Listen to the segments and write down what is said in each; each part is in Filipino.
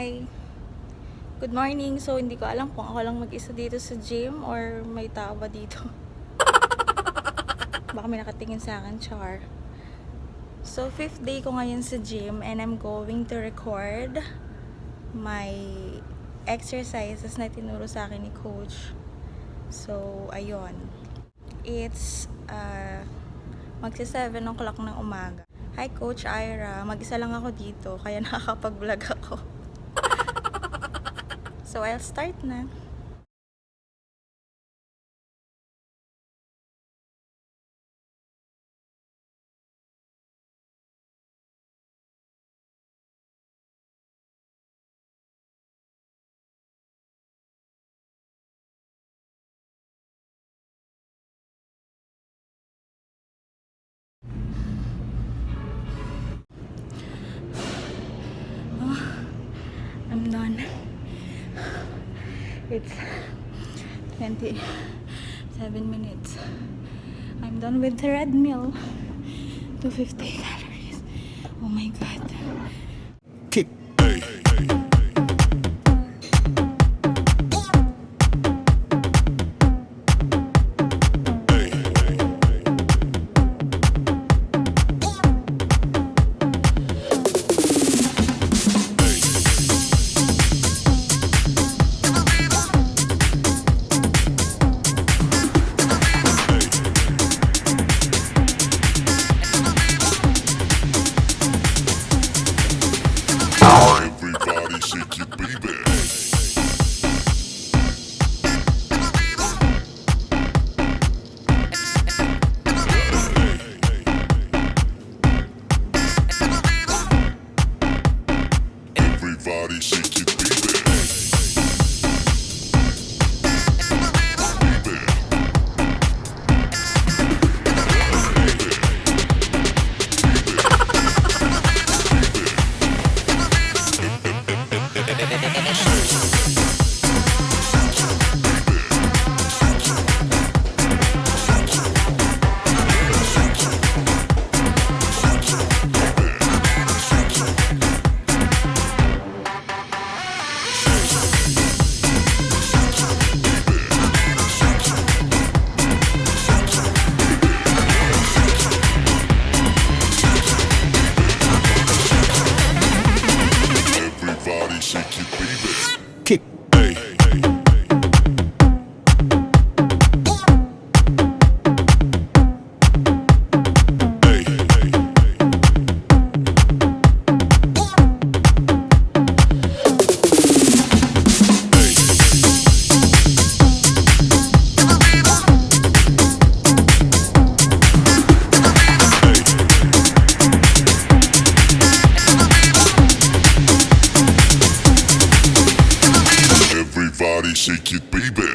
Hi! Good morning! So, hindi ko alam kung ako lang mag-isa dito sa gym or may tao ba dito. Baka may nakatingin sa akin, char. So, 5th day ko ngayon sa gym and I'm going to record my exercises na tinuro sa akin ni coach. So, ayun. It's magsi 7 o'clock ng umaga. Hi Coach Ira, mag-isa lang ako dito kaya nakakapag-vlog ako. So I'll start na. I'm done. It's 27 minutes. I'm done with the treadmill. 250 calories. Oh my god. Kick. Everybody shake your baby. Everybody shake your baby. Everybody shake your baby. Kick. Everybody shake it, baby.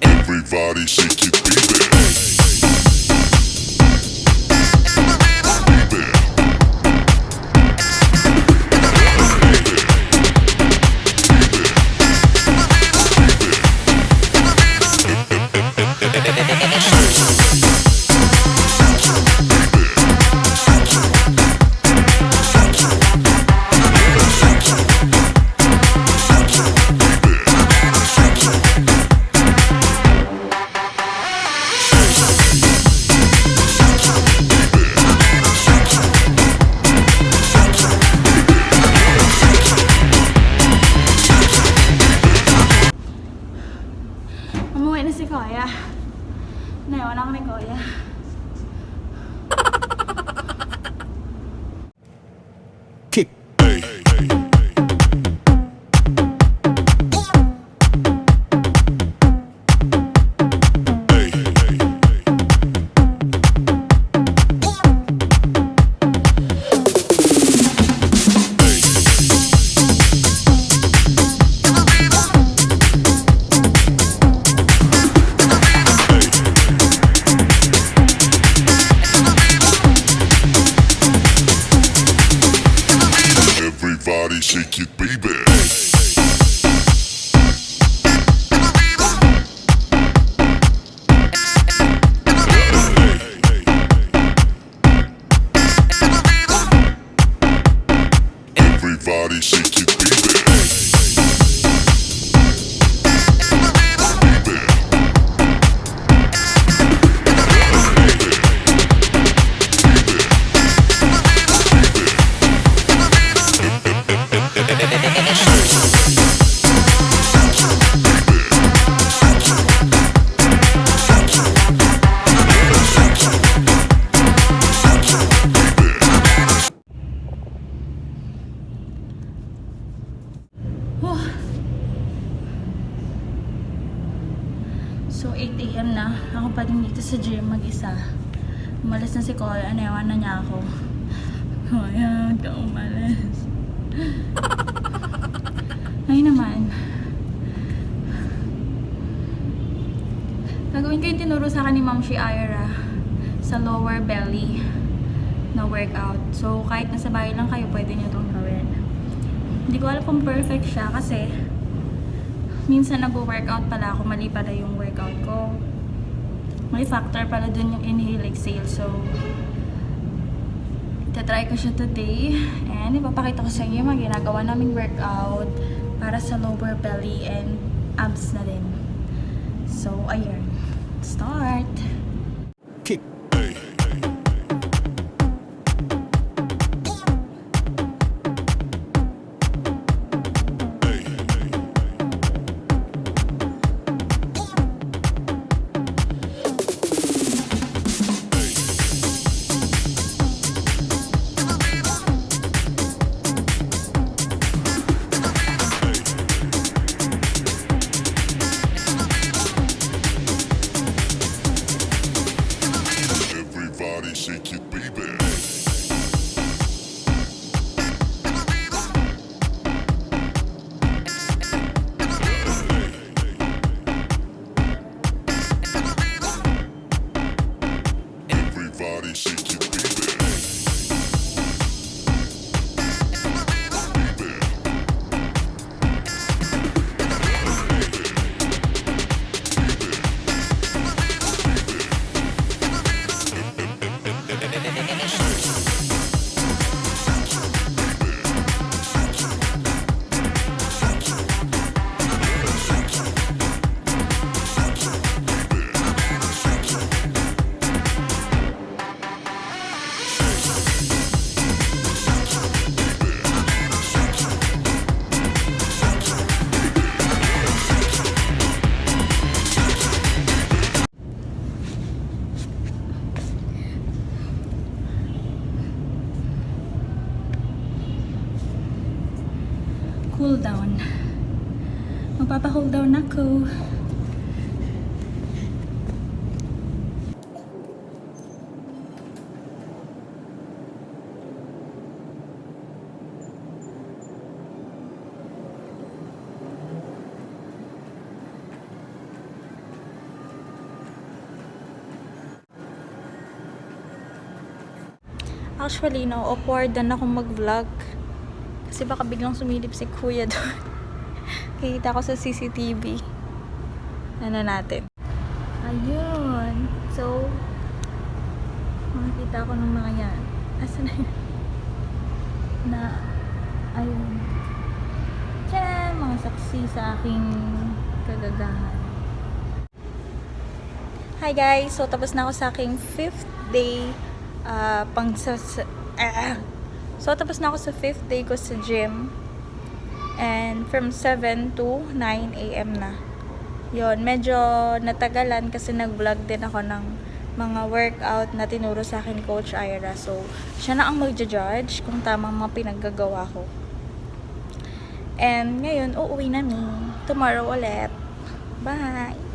Everybody shake it, baby. Umuwi na si Kuya. Naiwan ako ni Kuya. Kick. So, 8 AM na. Ako pa din dito sa gym mag-isa. Umalis na si Koy. Anayawan na niya ako. Kaya, ka umalis. Ngayon naman, gagawin ko yung tinuro sa akin ni Ma'am Ira sa lower belly na workout. So, kahit nasa bahay lang kayo, pwede nyo itong gawin. Hindi ko alam kung perfect siya kasi minsan nag-workout pala ako, mali pala yung workout ko. May factor pala dun yung inhale, exhale. So, tatry ko siya today. And ipapakita ko sa inyo yung mga ginagawa naming workout para sa lower belly and abs na din. So, ayun. Start! kick, everybody shake it, baby. Everybody shake it, baby. Cool down. Magpapa-cool down ako. Actually, awkward na akong mag-vlog. Kasi baka biglang sumilip si kuya doon. Kikita ko sa CCTV. Ano natin. Ayun. So, makikita ko ng mga yan. Asan na yun? Na, ayun. Tiyan! Mga saksi sa aking kagagahan. Hi guys! So, tapos na ako sa aking 5th day So, tapos na ako sa 5th day ko sa gym. And from 7 to 9 AM na. Yun, medyo natagalan kasi nag-vlog din ako ng mga workout na tinuro sa akin ni Coach Ira. So, siya na ang magja-judge kung tama mga pinaggagawa ko. And ngayon, uuwi na ni. Tomorrow ulit. Bye!